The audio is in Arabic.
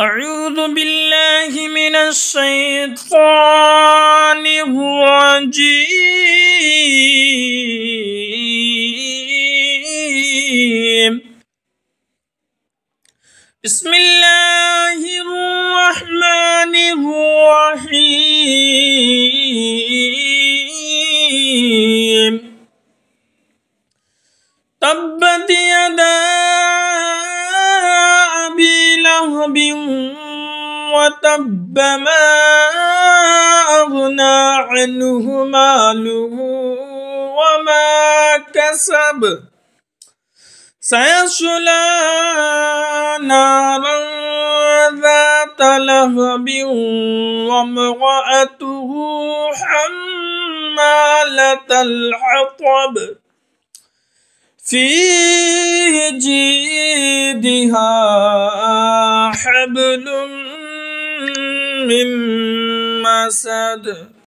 أعوذ بالله من الشيطان الرجيم. بسم الله الرحمن الرحيم. تبت يدا أبي لهب وتب ما أغنى عنه ماله وما كسب سيصلى نارا ذات لهب وامرأته حمالة الحطب في جيدها حبل من مسد.